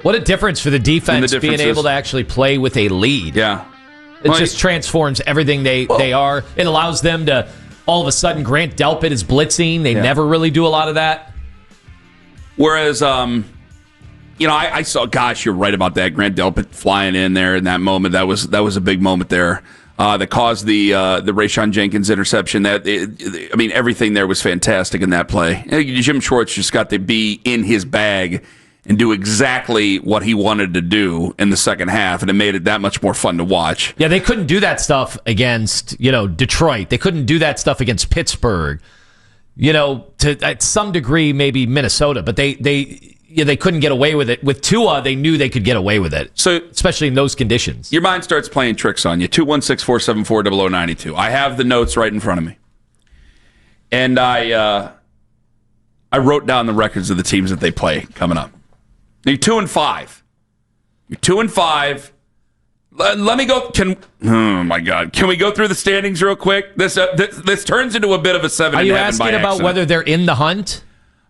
What a difference for the defense being able to actually play with a lead. Yeah. It just transforms everything they are. It allows them to, all of a sudden, Grant Delpit is blitzing. They never really do a lot of that. Whereas, I saw, gosh, you're right about that. Grant Delpit flying in there in that moment. That was a big moment there that caused the Rayshon Jenkins interception. Everything there was fantastic in that play. Jim Schwartz just got to be in his bag and do exactly what he wanted to do in the second half, and it made it that much more fun to watch. Yeah, they couldn't do that stuff against, Detroit. They couldn't do that stuff against Pittsburgh. To at some degree, maybe Minnesota, but they couldn't get away with it. With Tua, they knew they could get away with it, so especially in those conditions. Your mind starts playing tricks on you. 216-474-0092. I have the notes right in front of me. And I wrote down the records of the teams that they play coming up. You're 2-5. You're 2-5. Let me go. Oh my God! Can we go through the standings real quick? This turns into a bit of a 7-7. Are you asking about whether they're in the hunt?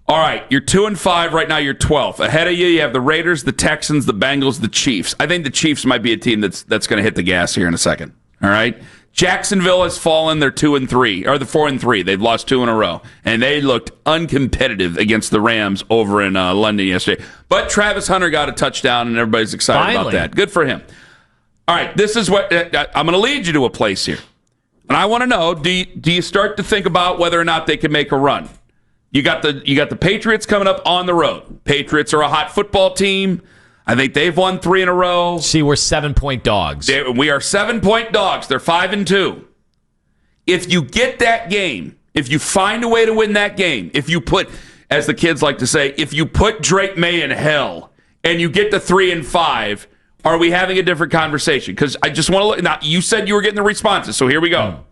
All right, you're 2-5 right now. You're 12th. Ahead of you, you have the Raiders, the Texans, the Bengals, the Chiefs. I think the Chiefs might be a team that's going to hit the gas here in a second. All right. Jacksonville has fallen. They're 2-3, or the 4-3. They've lost 2 in a row, and they looked uncompetitive against the Rams over in London yesterday. But Travis Hunter got a touchdown, and everybody's excited about that. Good for him. All right, this is what I'm going to lead you to a place here, and I want to know: do you start to think about whether or not they can make a run? You got the Patriots coming up on the road. Patriots are a hot football team. I think they've won 3 in a row. See, we're 7-point dogs. We are 7-point dogs. They're 5-2. If you get that game, if you find a way to win that game, if you put, as the kids like to say, if you put Drake May in hell and you get to 3-5, are we having a different conversation? Because I just want to look. Now, you said you were getting the responses, so here we go.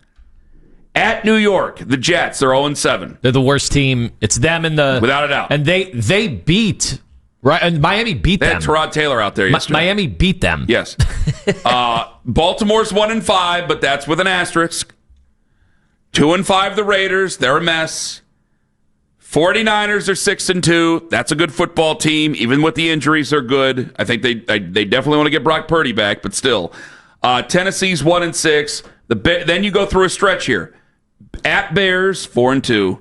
At New York, the Jets, they're 0-7. They're the worst team. It's them and without a doubt. And they beat. Right, and Miami beat them. They had Tyrod Taylor out there yesterday. Miami beat them. Yes. Baltimore's 1-5, but that's with an asterisk. 2-5, the Raiders. They're a mess. 49ers are 6-2. That's a good football team. Even with the injuries, they're good. I think they definitely want to get Brock Purdy back, but still. Tennessee's 1-6. Then you go through a stretch here. At Bears, 4-2.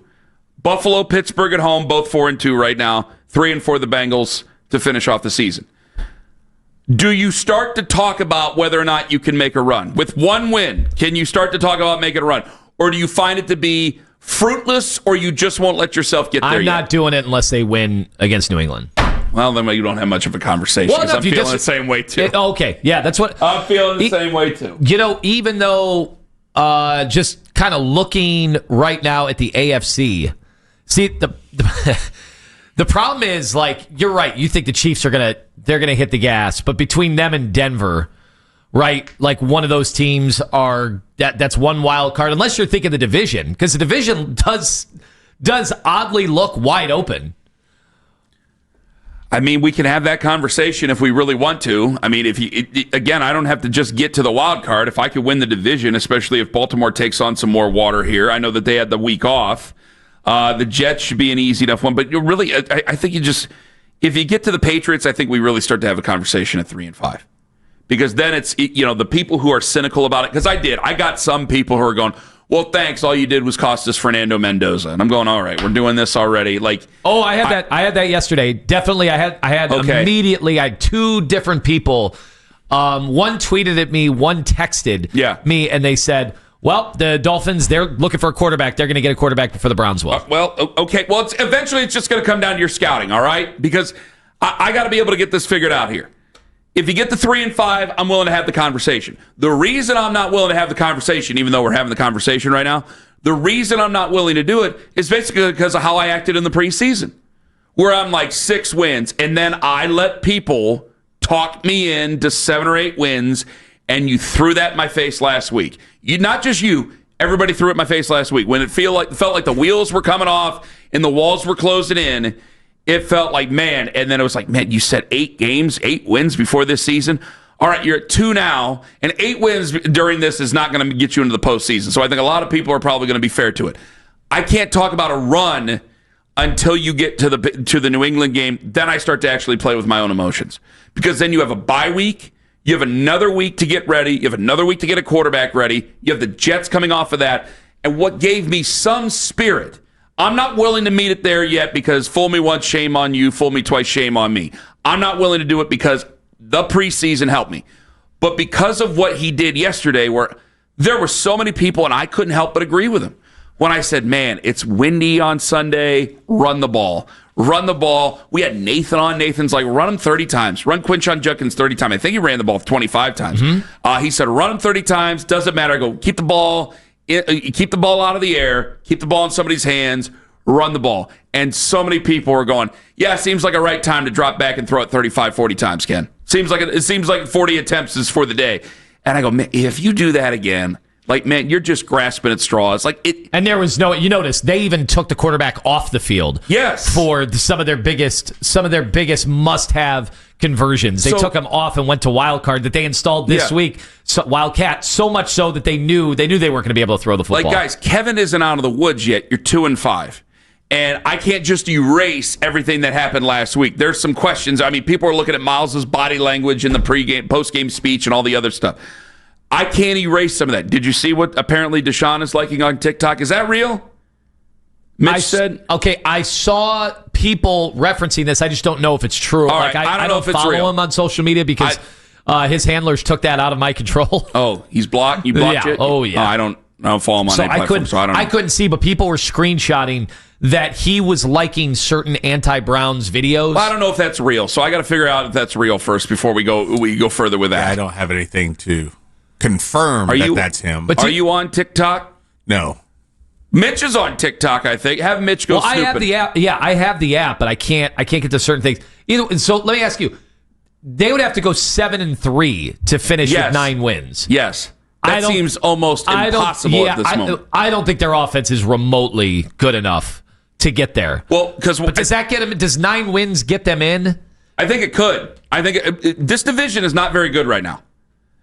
Buffalo, Pittsburgh at home, both 4-2 right now. 3-4 the Bengals to finish off the season. Do you start to talk about whether or not you can make a run? With one win, can you start to talk about making a run? Or do you find it to be fruitless, or you just won't let yourself get there I'm not doing it unless they win against New England. Well, then you don't have much of a conversation, because I'm feeling the same way, too. Okay, yeah, that's what... I'm feeling the same way, too. Even though just kind of looking right now at the AFC, see, the problem is, you're right. You think the Chiefs are gonna hit the gas, but between them and Denver, right? One of those teams that's one wild card. Unless you're thinking the division, because the division does oddly look wide open. I mean, we can have that conversation if we really want to. I mean, again, I don't have to just get to the wild card. If I could win the division, especially if Baltimore takes on some more water here, I know that they had the week off. The Jets should be an easy enough one, but I think if you get to the Patriots, I think we really start to have a conversation at 3-5, because then it's the people who are cynical about it. Because I got some people who are going, well, thanks, all you did was cost us Fernando Mendoza, and I'm going, all right, we're doing this already. I had that yesterday. Definitely, I had okay. Immediately. I had 2 different people. One tweeted at me, one texted me, and they said, well, the Dolphins, they're looking for a quarterback. They're going to get a quarterback before the Browns will. Okay. Well, eventually it's just going to come down to your scouting, all right? Because I got to be able to get this figured out here. If you get to 3-5, I'm willing to have the conversation. The reason I'm not willing to have the conversation, even though we're having the conversation right now, the reason I'm not willing to do it is basically because of how I acted in the preseason, where I'm 6 wins, and then I let people talk me into 7 or 8 wins, and you threw that in my face last week. Not just you. Everybody threw it in my face last week. When it felt like the wheels were coming off and the walls were closing in, it felt like, man. And then it was like, man, you said 8 games, 8 wins before this season. All right, you're at 2 now, and 8 wins during this is not going to get you into the postseason. So I think a lot of people are probably going to be fair to it. I can't talk about a run until you get to the New England game. Then I start to actually play with my own emotions, because then you have a bye week. You have another week to get ready. You have another week to get a quarterback ready. You have the Jets coming off of that. And what gave me some spirit, I'm not willing to meet it there yet, because fool me once, shame on you. Fool me twice, shame on me. I'm not willing to do it because the preseason helped me. But because of what he did yesterday, where there were so many people, and I couldn't help but agree with him, when I said, man, it's windy on Sunday, run the ball. Run the ball. We had Nathan on. Nathan's like, run him 30 times. Run Quinshon Judkins 30 times. I think he ran the ball 25 times. He said, run him 30 times. Doesn't matter. I go, keep the ball out of the air. Keep the ball in somebody's hands. Run the ball. And so many people were going, yeah, seems like a right time to drop back and throw it 35, 40 times, Ken. It seems like 40 attempts is for the day. And I go, man, if you do that again, like, man, you're just grasping at straws. Like it. And there was no, you notice they even took the quarterback off the field. Yes. For some of their biggest must-have conversions. They took him off and went to Wildcard that they installed this week. So, Wildcat, so much so that they knew they weren't going to be able to throw the football. Like, guys, Kevin isn't out of the woods yet. You're 2-5. And I can't just erase everything that happened last week. There's some questions. I mean, people are looking at Miles's body language in the post-game speech and all the other stuff. I can't erase some of that. Did you see what apparently Deshaun is liking on TikTok? Is that real? Mitch said. Okay, I saw people referencing this. I just don't know if it's true. All right, I don't know if it's follow real. him on social media because his handlers took that out of my control. Oh, he's blocked? You blocked it? Oh, yeah. I don't follow him on any platform, so I don't know. I couldn't see, but people were screenshotting that he was liking certain anti-Browns videos. Well, I don't know if that's real, so I got to figure out if that's real first before we go further with that. I don't have anything to confirm that's him. But are you on TikTok? No. Mitch is on TikTok, I think. Have Mitch go snooping. I have the app. Yeah, I have the app, but I can't get to certain things. So let me ask you. They would have to go 7-3 to finish with 9 wins. Yes. That seems almost impossible at this moment. I don't think their offense is remotely good enough to get there. Well, but does that get them? Does 9 wins get them in? I think it could. I think this division is not very good right now.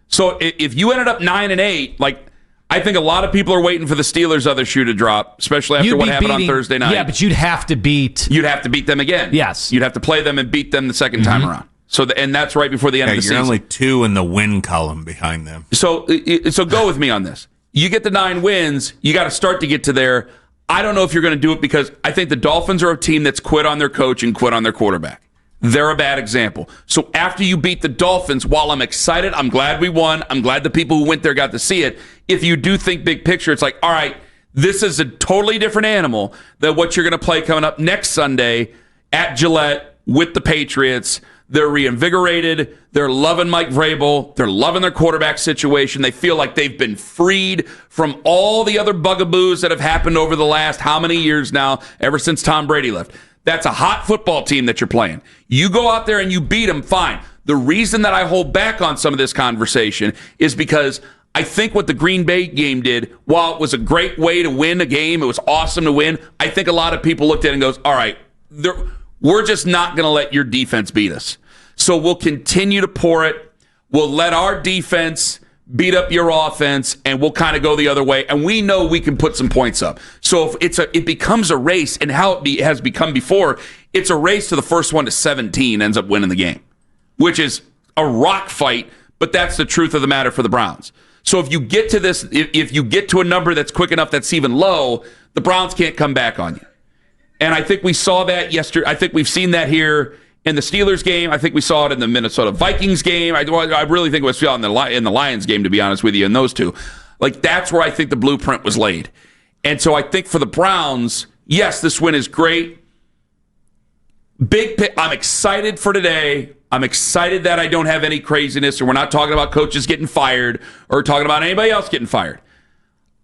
So if you ended up 9-8, like, I think a lot of people are waiting for the Steelers' other shoe to drop, especially after what happened on Thursday night. Yeah, but you'd have to beat them again. Yes, you'd have to play them and beat them the second time around. So and that's right before the end of the season. You're only 2 in the win column behind them. So go with me on this. You get the 9 wins. You got to start to get to there. I don't know if you're going to do it, because I think the Dolphins are a team that's quit on their coach and quit on their quarterback. They're a bad example. So after you beat the Dolphins, while I'm excited, I'm glad we won. I'm glad the people who went there got to see it. If you do think big picture, it's like, all right, this is a totally different animal than what you're going to play coming up next Sunday at Gillette with the Patriots. They're reinvigorated. They're loving Mike Vrabel. They're loving their quarterback situation. They feel like they've been freed from all the other bugaboos that have happened over the last how many years now, ever since Tom Brady left. That's a hot football team that you're playing. You go out there and you beat them, fine. The reason that I hold back on some of this conversation is because I think what the Green Bay game did, while it was a great way to win a game, it was awesome to win, I think a lot of people looked at it and goes, all right, we're just not going to let your defense beat us. So we'll continue to pour it. We'll let our defense beat up your offense, and we'll kind of go the other way. And we know we can put some points up. So if it becomes a race, and how it has become before, it's a race to the first one to 17 ends up winning the game, which is a rock fight, but that's the truth of the matter for the Browns. So if you get to this, if you get to a number that's quick enough that's even low, the Browns can't come back on you. And I think we saw that yesterday. I think we've seen that here in the Steelers game. I think we saw it in the Minnesota Vikings game. I really think it was in the Lions game, to be honest with you, in those two. Like, that's where I think the blueprint was laid. And so I think for the Browns, yes, this win is great. I'm excited for today. I'm excited that I don't have any craziness, or we're not talking about coaches getting fired or talking about anybody else getting fired.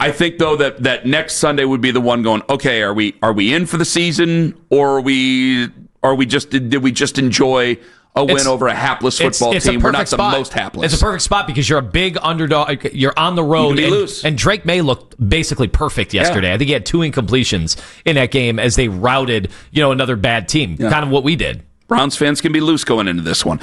I think, though, that next Sunday would be the one going, okay, are we in for the season, or did we just enjoy a win over a hapless football team? We're not the most hapless. It's a perfect spot because you're a big underdog. You're on the road. And Drake May looked basically perfect yesterday. Yeah. I think he had 2 incompletions in that game as they routed, another bad team. Yeah. Kind of what we did. Browns fans can be loose going into this one.